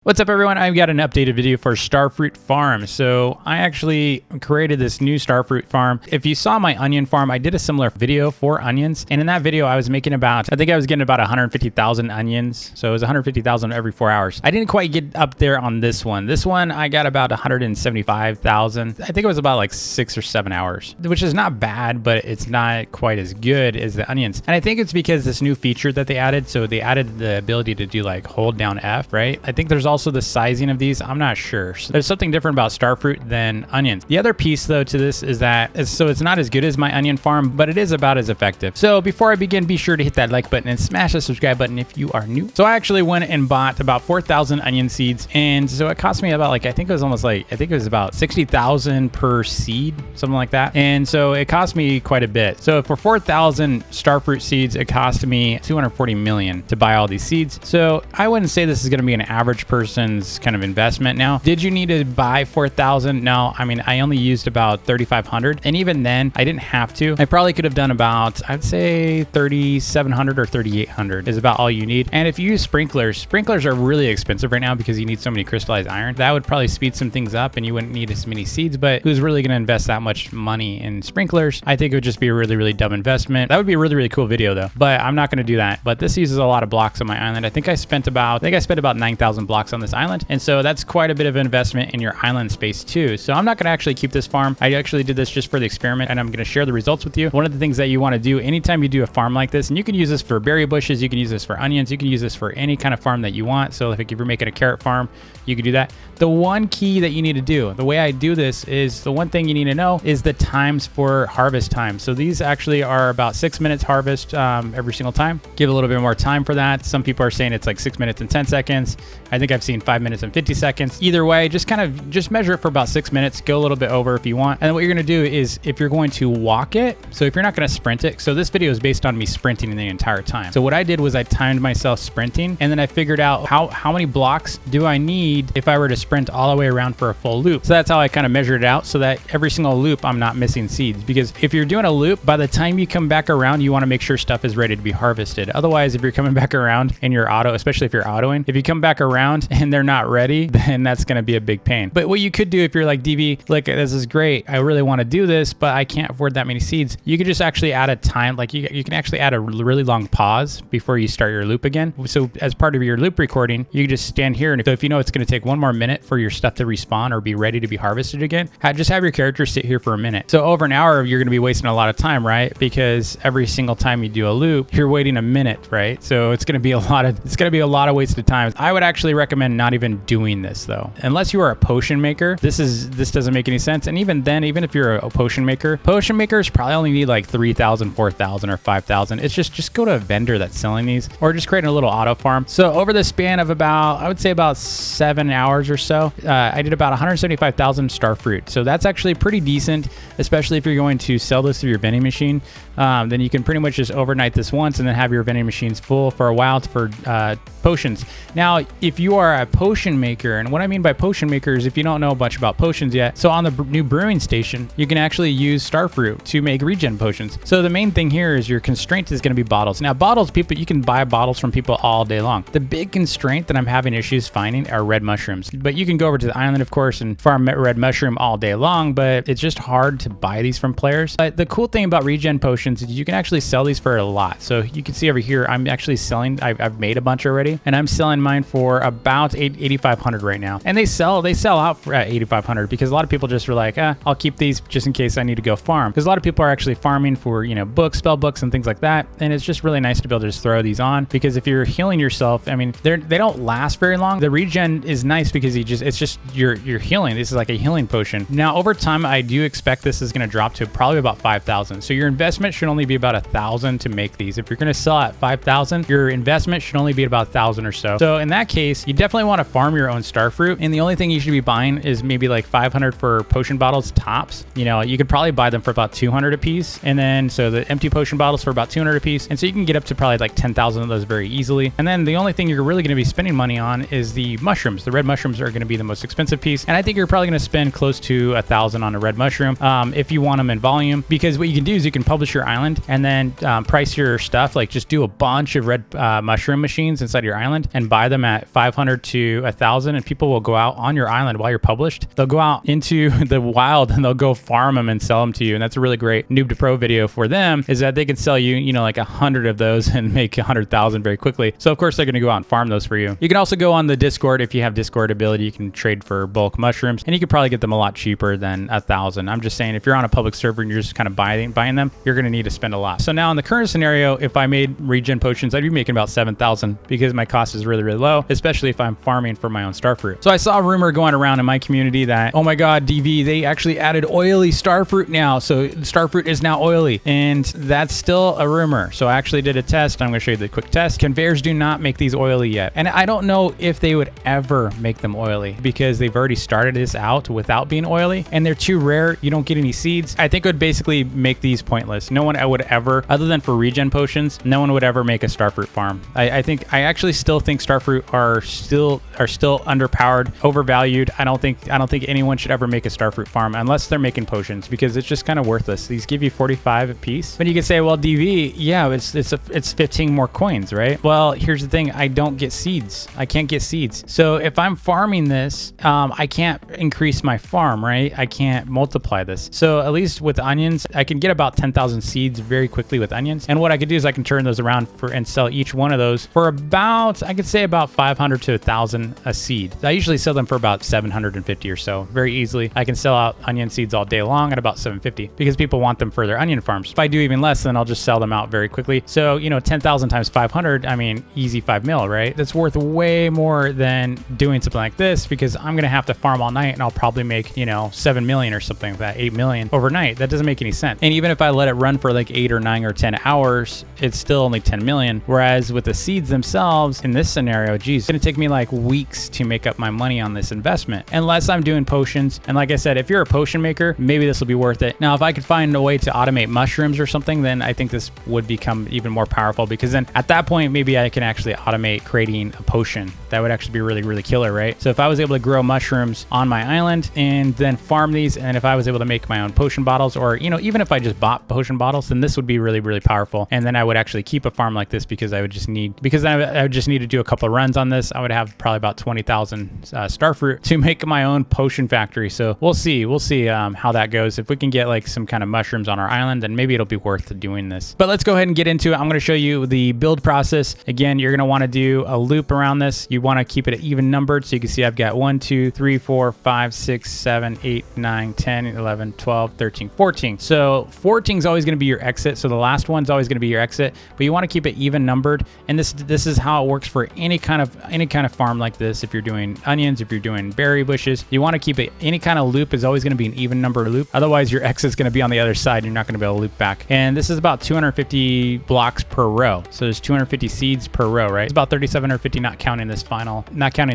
What's up everyone, I've got an updated video for Starfruit Farm. So I actually created this new Starfruit farm. If you saw my onion farm, I did a similar video for onions. And in that video, I was making I think I was getting about 150,000 onions. So it was 150,000 every 4 hours. I didn't quite get up there on this one. This one, I got about 175,000. I think it was about like 6 or 7 hours, which is not bad, but it's not quite as good as the onions. And I think it's because this new feature that they added. So they added the ability to do like hold down F, right? I think there's also the sizing of these. I'm not sure. So there's something different about Starfruit than onions. The other piece though to this is that it's not as good as my onion farm, but it is about as effective. So before I begin, be sure to hit that like button and smash the subscribe button if you are new. So I actually went and bought about 4,000 onion seeds. And so it cost me about I think it was about 60,000 per seed, something like that. And so it cost me quite a bit. So for 4,000 Starfruit seeds, it cost me 240 million to buy all these seeds. So I wouldn't say this is going to be an average person's kind of investment. Now, did you need to buy 4,000? No, I mean, I only used about 3,500. And even then I didn't have to. I probably could have done about, I'd say 3,700 or 3,800 is about all you need. And if you use sprinklers are really expensive right now because you need so many crystallized iron. That would probably speed some things up and you wouldn't need as many seeds, but who's really going to invest that much money in sprinklers? I think it would just be a really, really dumb investment. That would be a really, really cool video though, but I'm not going to do that. But this uses a lot of blocks on my island. I think I spent about 9,000 blocks on this island. And so that's quite a bit of investment in your island space too. So I'm not going to actually keep this farm. I actually did this just for the experiment and I'm going to share the results with you. One of the things that you want to do anytime you do a farm like this, and you can use this for berry bushes, you can use this for onions, you can use this for any kind of farm that you want. So if you're making a carrot farm, you can do that. The one key that you need to do, the way I do this is the one thing you need to know is the times for harvest time. So these actually are about 6 minutes harvest every single time. Give a little bit more time for that. Some people are saying it's like 6 minutes and 10 seconds. I think I've seen 5 minutes and 50 seconds. Either way, just measure it for about 6 minutes, go a little bit over if you want. And what you're gonna do is if you're going to walk it, so if you're not gonna sprint it, so this video is based on me sprinting the entire time. So what I did was I timed myself sprinting and then I figured out how many blocks do I need if I were to sprint all the way around for a full loop. So that's how I kind of measured it out so that every single loop I'm not missing seeds, because if you're doing a loop, by the time you come back around, you wanna make sure stuff is ready to be harvested. Otherwise, if you're coming back around and you're especially if you're autoing, if you come back around and they're not ready, then that's gonna be a big pain. But what you could do if you're like, DV, like this is great, I really wanna do this, but I can't afford that many seeds. You could just actually add a time, like you can actually add a really long pause before you start your loop again. So as part of your loop recording, you can just stand here. And so if you know it's gonna take 1 more minute for your stuff to respawn or be ready to be harvested again, just have your character sit here for a minute. So over an hour, you're gonna be wasting a lot of time, right? Because every single time you do a loop, you're waiting a minute, right? So it's gonna be a lot of wasted time. I would actually recommend not even doing this though. Unless you are a potion maker, this doesn't make any sense. And even then, even if you're a potion makers probably only need like 3,000, 4,000 or 5,000. It's just go to a vendor that's selling these or just create a little auto farm. So over the span of I would say about 7 hours or so, I did about 175,000 Starfruit. So that's actually pretty decent, especially if you're going to sell this through your vending machine. Then you can pretty much just overnight this once and then have your vending machines full for a while for potions. Now, if you are a potion maker, and what I mean by potion maker is if you don't know much about potions yet, so on the new brewing station, you can actually use Starfruit to make regen potions. So the main thing here is your constraint is going to be bottles. Now, bottles, you can buy bottles from people all day long. The big constraint that I'm having issues finding are red mushrooms. But you can go over to the island, of course, and farm red mushroom all day long, but it's just hard to buy these from players. But the cool thing about regen potions is you can actually sell these for a lot. So you can see over here, I'm actually selling, I've made a bunch already, and I'm selling mine for about 8,500 right now. And they sell out for 8,500 because a lot of people just were like, I'll keep these just in case I need to go farm. Because a lot of people are actually farming for, books, spell books and things like that. And it's just really nice to be able to just throw these on, because if you're healing yourself, I mean, they don't last very long. The regen is nice because you're healing. This is like a healing potion. Now, over time, I do expect this is going to drop to probably about 5,000. So your investment should only be about 1,000 to make these. If you're going to sell at 5,000, your investment should only be about 1,000 or so. So in that case, you definitely want to farm your own Starfruit. And the only thing you should be buying is maybe like 500 for potion bottles tops. You could probably buy them for about 200 a piece. And then, so the empty potion bottles for about 200 a piece. And so you can get up to probably like 10,000 of those very easily. And then the only thing you're really going to be spending money on is the mushrooms. The red mushrooms are going to be the most expensive piece. And I think you're probably going to spend close to 1,000 on a red mushroom if you want them in volume, because what you can do is you can publish your island and then price your stuff, like just do a bunch of red mushroom machines inside your island and buy them at 500 500 to 1,000, and people will go out on your island while you're published. They'll go out into the wild and they'll go farm them and sell them to you. And that's a really great noob to pro video for them, is that they can sell you, you know, like 100 of those and make 100,000 very quickly. So of course they're going to go out and farm those for you. You can also go on the Discord. If you have Discord ability, you can trade for bulk mushrooms, and you could probably get them a lot cheaper than 1,000. I'm just saying, if you're on a public server and you're just kind of buying them, you're going to need to spend a lot. So now in the current scenario, if I made regen potions, I'd be making about 7,000 because my cost is really, really low, especially if I'm farming for my own starfruit. So I saw a rumor going around in my community that, oh my God, DV, they actually added oily starfruit now. So starfruit is now oily, and that's still a rumor. So I actually did a test. I'm going to show you the quick test. Conveyors do not make these oily yet. And I don't know if they would ever make them oily because they've already started this out without being oily, and they're too rare. You don't get any seeds. I think it would basically make these pointless. No one would ever, other than for regen potions, no one would ever make a starfruit farm. I actually still think starfruit are still underpowered, overvalued. I don't think anyone should ever make a starfruit farm unless they're making potions, because it's just kind of worthless. These give you 45 a piece. But you could say, well, DV, yeah, it's 15 more coins, right? Well, here's the thing. I don't get seeds. I can't get seeds. So if I'm farming this, I can't increase my farm, right? I can't multiply this. So at least with onions, I can get about 10,000 seeds very quickly with onions. And what I could do is I can turn those around and sell each one of those for about, I could say about 500 to 1,000 a seed. I usually sell them for about 750 or so, very easily. I can sell out onion seeds all day long at about 750 because people want them for their onion farms. If I do even less, then I'll just sell them out very quickly. So, you know, 10,000 times 500, I mean, easy 5 mil, right? That's worth way more than doing something like this, because I'm going to have to farm all night and I'll probably make, you know, 7 million or something like that, 8 million overnight. That doesn't make any sense. And even if I let it run for like 8 or 9 or 10 hours, it's still only 10 million. Whereas with the seeds themselves in this scenario, geez, it's going to take me like weeks to make up my money on this investment, unless I'm doing potions. And like I said, if you're a potion maker, maybe this will be worth it. Now, if I could find a way to automate mushrooms or something, then I think this would become even more powerful, because then at that point, maybe I can actually automate creating a potion. That would actually be really, really killer, right? So if I was able to grow mushrooms on my island and then farm these, and if I was able to make my own potion bottles, or, you know, even if I just bought potion bottles, then this would be really, really powerful. And then I would actually keep a farm like this, because I would just need to do a couple of runs on this. I would have probably about 20,000 starfruit to make my own potion factory. So we'll see how that goes. If we can get like some kind of mushrooms on our island, then maybe it'll be worth doing this. But let's go ahead and get into it. I'm going to show you the build process. Again, you're going to want to do a loop around this. You want to keep it even numbered. So you can see I've got 1, 2, 3, 4, 5, 6, 7, 8, 9, 10, 11, 12, 13, 14. So 14 is always going to be your exit. So the last one's always going to be your exit, but you want to keep it even numbered. And this is how it works for any kind of farm like this. If you're doing onions, if you're doing berry bushes, you want to keep it, any kind of loop is always going to be an even number loop. Otherwise your exit's going to be on the other side. You're not going to be able to loop back. And this is about 250 blocks per row. So there's 250 seeds per row, right? It's about 3,750, not counting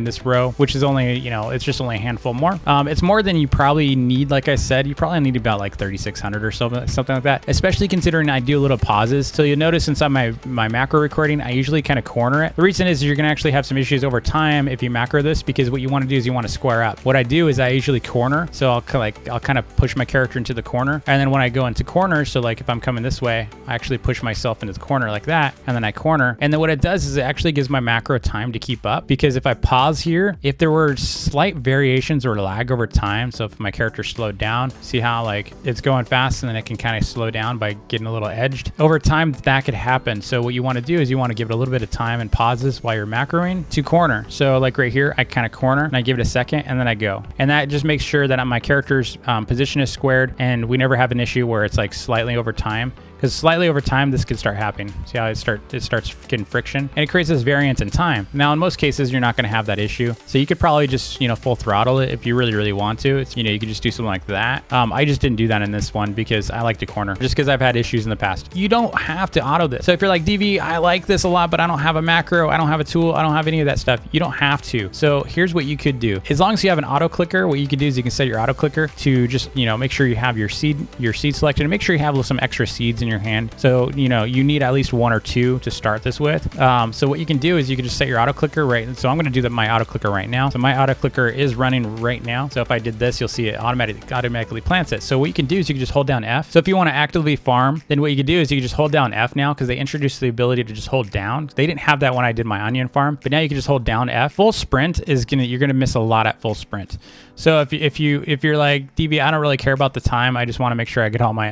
this row, which is only, you know, it's just only a handful more. It's more than you probably need. Like I said, you probably need about like 3,600 or something like that, especially considering I do little pauses. So you'll notice inside my macro recording, I usually kind of corner it. The reason is you're going to actually have some issues over time if you macro this, because what you want to do is you want to square up. What I do is I usually corner. So I'll kind of push my character into the corner. And then when I go into corners, so like if I'm coming this way, I actually push myself into the corner like that. And then I corner. And then what it does is it actually gives my macro time to keep up, because if I pause here, if there were slight variations or lag over time, so if my character slowed down, see how like it's going fast and then it can kind of slow down by getting a little edged over time, that could happen. So what you want to do is you want to give it a little bit of time and pauses while you're macroing to corner. So like right here, I kind of corner and I give it a second and then I go. And that just makes sure that my character's position is squared, and we never have an issue where it's like slightly over time. Because slightly over time, this could start happening. See how it starts getting friction, and it creates this variance in time. Now, in most cases, you're not going to have that issue. So you could probably just, you know, full throttle it if you really, really want to. It's, you know, you could just do something like that. I just didn't do that in this one because I like to corner, just because I've had issues in the past. You don't have to auto this. So if you're like, DV, I like this a lot, but I don't have a macro, I don't have a tool, I don't have any of that stuff. You don't have to. So here's what you could do. As long as you have an auto clicker, what you could do is you can set your auto clicker to just, you know, make sure you have your seed selected, and make sure you have some extra seeds in your hand. So, you know, you need at least 1 or 2 to start this with. So what you can do is you can just set your auto clicker right. So I'm going to do my auto clicker right now. So my auto clicker is running right now. So if I did this, you'll see it automatically plants it. So what you can do is you can just hold down F. So if you want to actively farm, then what you can do is you can just hold down F now, because they introduced the ability to just hold down. They didn't have that when I did my onion farm, but now you can just hold down F. Full sprint is you're gonna miss a lot at full sprint. So if you're like, DV, I don't really care about the time, I just want to make sure I get all my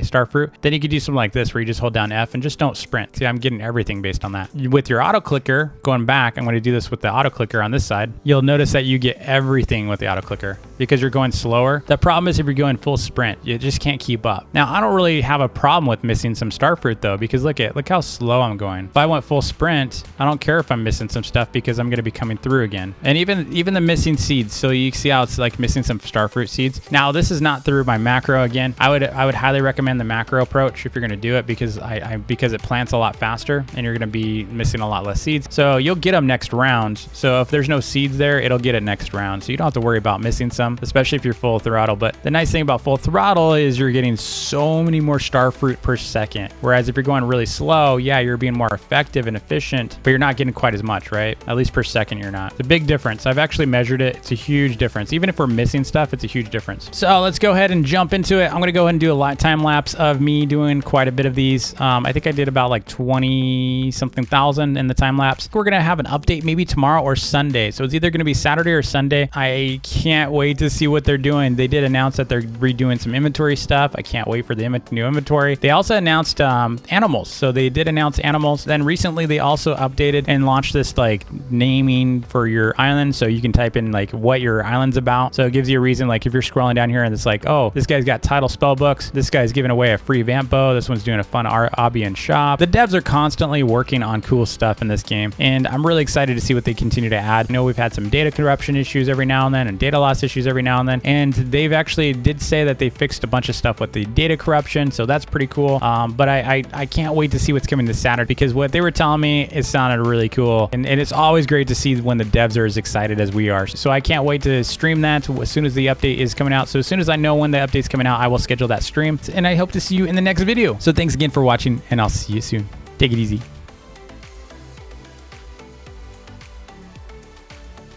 starfruit, then you could do something like this where you just hold down F and just don't sprint. See, I'm getting everything based on that. With your auto clicker, going back, I'm going to do this with the auto clicker on this side. You'll notice that you get everything with the auto clicker because you're going slower. The problem is if you're going full sprint, you just can't keep up. Now, I don't really have a problem with missing some starfruit though, because look how slow I'm going. If I went full sprint, I don't care if I'm missing some stuff because I'm going to be coming through again. And even the missing seeds. So you see how it's like missing some starfruit seeds. Now, this is not through my macro again. I would highly recommend the macro approach if you're going to do it, because because it plants a lot faster and you're going to be missing a lot less seeds. So you'll get them next round. So if there's no seeds there, it'll get it next round. So you don't have to worry about missing some, especially if you're full throttle. But the nice thing about full throttle is you're getting so many more starfruit per second. Whereas if you're going really slow, yeah, you're being more effective and efficient, but you're not getting quite as much, right? At least per second, you're not. It's a big difference. I've actually measured it. It's a huge difference. Even if we're missing stuff, it's a huge difference. So let's go ahead and jump into it. I'm going to go ahead and do a time lapse of me doing quite a bit of these. I think I did about like 20 something thousand in the time lapse. We're going to have an update maybe tomorrow or Sunday. So it's either going to be Saturday or Sunday. I can't wait to see what they're doing. They did announce that they're redoing some inventory stuff. I can't wait for the new inventory. They also announced animals. So they did announce animals. Then recently they also updated and launched this like naming for your island. So you can type in like what your island's about. So it gives you a reason, like if you're scrolling down here and it's like, oh, this guy's got title spell books. This guy's giving away a free vamp bow. This one's doing a fun obby and shop. The devs are constantly working on cool stuff in this game, and I'm really excited to see what they continue to add. I know we've had some data corruption issues every now and then and data loss issues every now and then, and they've actually did say that they fixed a bunch of stuff with the data corruption, so that's pretty cool. But I can't wait to see what's coming this Saturday, because what they were telling me, it sounded really cool, and it's always great to see when the devs are as excited as we are. So I can't wait to stream that as soon as the update is coming out. So as soon as I know when the update's coming out, I will schedule that stream, and I hope to see you in the next video. So thanks again for watching, and I'll see you soon. Take it easy.